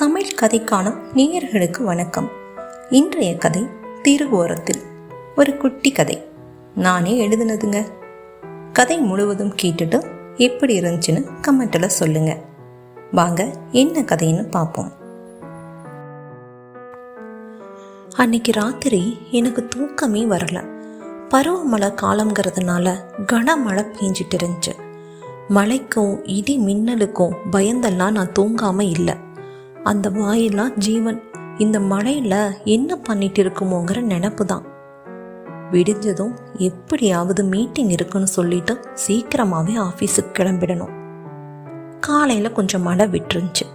தமிழ் கதைக்கான நேயர்களுக்கு வணக்கம். இன்றைய கதை திருவோரத்தில். ஒரு குட்டி கதை, நானே எழுதுனதுங்க. கதை முழுவதும் கேட்டுட்டு எப்படி இருந்துச்சுன்னு கமெண்ட்டில் சொல்லுங்க. வாங்க என்ன கதைன்னு பார்ப்போம். அன்னைக்கு ராத்திரி எனக்கு தூக்கமே வரல. பருவமழை காலங்கிறதுனால கனமழை பெஞ்சிட்டு இருந்துச்சு. மழைக்கும் இடி மின்னலுக்கும் பயந்தெல்லாம் நான் தூங்காம இல்லை. அந்த வாயெல்லாம் ஜீவன் இந்த மழையில் என்ன பண்ணிட்டு இருக்குமோங்கிற நினப்பு தான். விடிஞ்சதும் எப்படியாவது மீட்டிங் இருக்குன்னு சொல்லிட்டு சீக்கிரமாகவே ஆஃபீஸுக்கு கிளம்பிடணும். காலையில் கொஞ்சம் மழை விட்டுருந்துச்சு.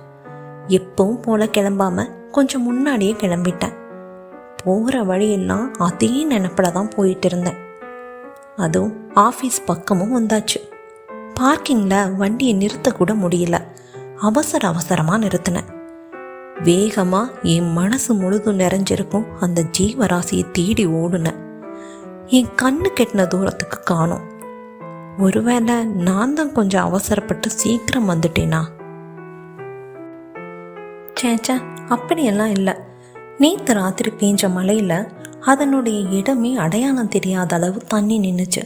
எப்பவும் போல கிளம்பாம கொஞ்சம் முன்னாடியே கிளம்பிட்டேன். போகிற வழியெல்லாம் அதே நினப்பில் தான் போயிட்டு இருந்தேன். அதுவும் ஆஃபீஸ் பக்கமும் வந்தாச்சு. பார்க்கிங்கில் வண்டியை நிறுத்தக்கூட முடியல. அவசரமாக நிறுத்தினேன். வேகமாக என் மனசு முழுதும் நிறைஞ்சிருக்கும் அந்த ஜீவராசியை தேடி ஓடுனேன். என் கண்ணு கெட்டின தூரத்துக்கு காணோம். ஒருவேளை நான் தான் கொஞ்சம் அவசரப்பட்டு சீக்கிரம் வந்துட்டேனா? சேச்சா, அப்படியெல்லாம் இல்லை. நேற்று ராத்திரி பெஞ்ச மழையில் அதனுடைய இடமே அடையாளம் தெரியாத அளவு தண்ணி நின்றுச்சு.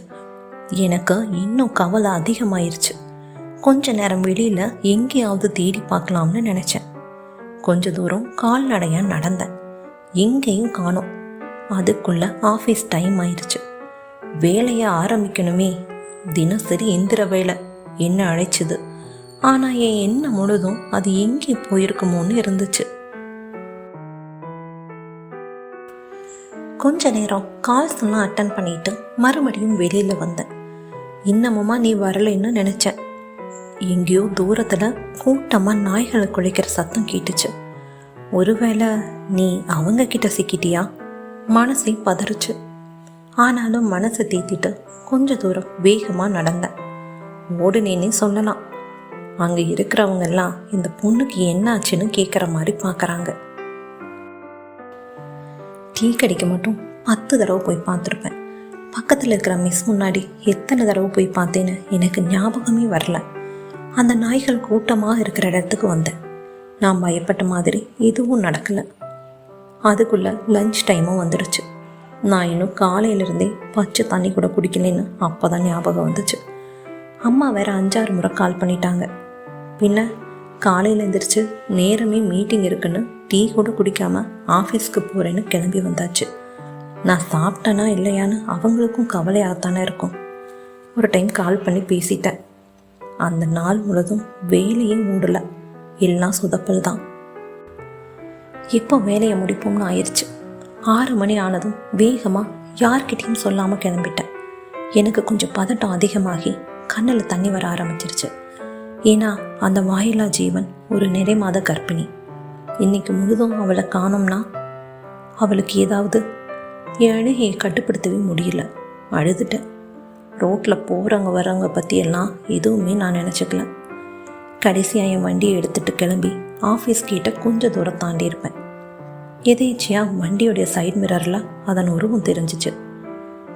எனக்கு இன்னும் கவலை அதிகமாயிருச்சு. கொஞ்ச நேரம் வெளியில் எங்கேயாவது தேடி பார்க்கலாம்னு நினச்சேன். கொஞ்ச தூரம் கால்நடையாக நடந்தேன். எங்கேயும் காணோம். அதுக்குள்ள ஆஃபீஸ் டைம் ஆயிடுச்சு. வேலையை ஆரம்பிக்கணுமே. தினசரி எந்திர வேலை என்ன அழைச்சிது. ஆனால் என் எண்ணம் முழுதும் அது எங்கே போயிருக்குமோன்னு இருந்துச்சு. கொஞ்ச நேரம் கால்ஸ் எல்லாம் அட்டன் பண்ணிட்டு மறுபடியும் வெளியில் வந்தேன். இன்னமுமா நீ வரலைன்னு நினச்சேன். எங்கேயோ தூரத்தில் கூட்டமாக நாய்களை குலைக்கிற சத்தம் கேட்டுச்சு. ஒருவேளை நீ அவங்க கிட்ட சிக்கிட்டியா? மனசை பதறிச்சு. ஆனாலும் மனசை தேத்திட்டு கொஞ்ச தூரம் வேகமாக நடந்தேன். ஓடுனேன்னே சொல்லலாம். அங்கே இருக்கிறவங்க எல்லாம் இந்த பொண்ணுக்கு என்ன ஆச்சுன்னு கேட்குற மாதிரி பார்க்குறாங்க. டீ கடைக்கு மட்டும் 10 தடவை போய் பார்த்துருப்பேன். பக்கத்தில் இருக்கிற மிஸ் முன்னாடி எத்தனை தடவை போய் பார்த்தேன்னு எனக்கு ஞாபகமே வரல. அந்த நாய்கள் கூட்டமாக இருக்கிற இடத்துக்கு வந்தேன். நான் பயப்பட்ட மாதிரி எதுவும் நடக்கலை. அதுக்குள்ளே லஞ்ச் டைமும் வந்துடுச்சு. நான் இன்னும் காலையிலேருந்தே பச்சை தண்ணி கூட குடிக்கலன்னு அப்போ தான் ஞாபகம் வந்துச்சு. அம்மா வேற 5-6 முறை கால் பண்ணிட்டாங்க. பின்ன காலையில் எழுந்திரிச்சு நேரமே மீட்டிங் இருக்குன்னு டீ கூட குடிக்காமல் ஆஃபீஸ்க்கு போகிறேன்னு கிளம்பி வந்தாச்சு. நான் சாப்பிட்டேனா இல்லையான்னு அவங்களுக்கும் கவலையாகத்தானே இருக்கும். ஒரு டைம் கால் பண்ணி பேசிட்டேன். அந்த நாள் முழுதும் வேலையே ஓடலை. எல்லாம் சொதப்பல் தான். எப்போ வேலையை முடிப்போம்னு ஆயிடுச்சு. 6 மணி ஆனதும் வேகமாக யார்கிட்டையும் சொல்லாமல் கிளம்பிட்டேன். எனக்கு கொஞ்சம் பதட்டம் அதிகமாகி கண்ணில் தண்ணி வர ஆரம்பிச்சிருச்சு. ஏன்னா அந்த வாயிலா ஜீவன் ஒரு நிறை மாத கர்ப்பிணி. இன்னைக்கு முழுதும் அவளை காணோம்னா அவளுக்கு ஏதாவது என் அழுகையை கட்டுப்படுத்தவே முடியல. அழுதுட்டேன். ரோட்டில் போகிறவங்க வரவங்க பற்றியெல்லாம் எதுவுமே நான் நினச்சிக்கல. கடைசியாக என் வண்டியை எடுத்துகிட்டு கிளம்பி ஆஃபீஸ் கிட்ட கொஞ்சம் தூரம் தாண்டி இருப்பேன். எதேச்சியாக வண்டியோடைய சைட் மிரரில் அதன் உருவம் தெரிஞ்சிச்சு.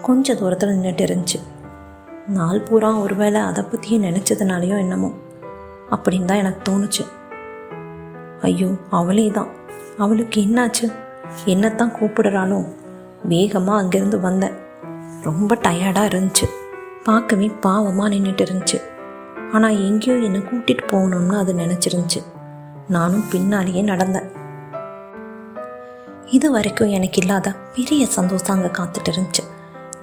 கொஞ்சம் தூரத்தில் நின்றுட்டு இருந்துச்சு. நாள் பூரா ஒருவேளை அதை பற்றியே நினச்சதுனாலையோ என்னமோ அப்படின்னு தான் எனக்கு தோணுச்சு. ஐயோ, அவளே தான். அவளுக்கு என்னாச்சு? என்னத்தான் கூப்பிடுறாளோ? வேகமாக அங்கேருந்து வந்தேன். ரொம்ப டயர்டாக இருந்துச்சு. பார்க்கவே பாவமாக நின்றுட்டு இருந்துச்சு. ஆனால் எங்கேயோ என்னை கூட்டிகிட்டு போகணும்னு அது நினச்சிருந்துச்சு. நானும் பின்னாலேயே நடந்தேன். இது வரைக்கும் எனக்கு இல்லாத பெரிய சந்தோஷம் அங்கே காத்துட்டு இருந்துச்சு.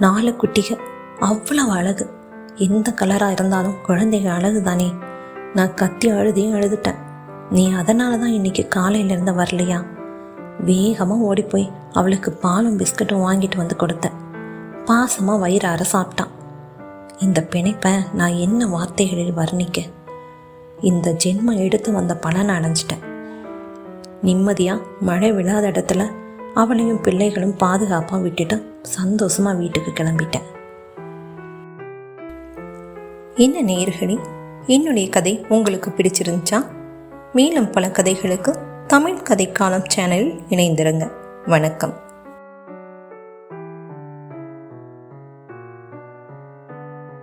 4 குட்டிகள், அவ்வளோ அழகு. எந்த கலராக இருந்தாலும் குழந்தைங்க அழகு தானே. நான் கத்தி அழுதுட்டேன். நீ அதனால தான் இன்னைக்கு காலையிலேருந்து வரலையா? வேகமாக ஓடி போய் அவளுக்கு பாலும் பிஸ்கட்டும் வாங்கிட்டு வந்து கொடுத்தேன். பாசமாக வயிறார சாப்பிட்டான். இந்த பிணைப்பை நான் என்ன வார்த்தைகளில் வர்ணிக்க? இந்த ஜென்மம் எடுத்து வந்த பலனை அடைஞ்சிட்டேன். நிம்மதியாக மழை விழாத இடத்துல அவளையும் பிள்ளைகளும் பாதுகாப்பாக விட்டுட்டு சந்தோஷமாக வீட்டுக்கு கிளம்பிட்டேன். என்ன நேயர்களே, என்னுடைய கதை உங்களுக்கு பிடிச்சிருந்துச்சா? மேலும் பல கதைகளுக்கு தமிழ் கதைக்காலம் சேனலில் இணைந்திருங்க. வணக்கம்.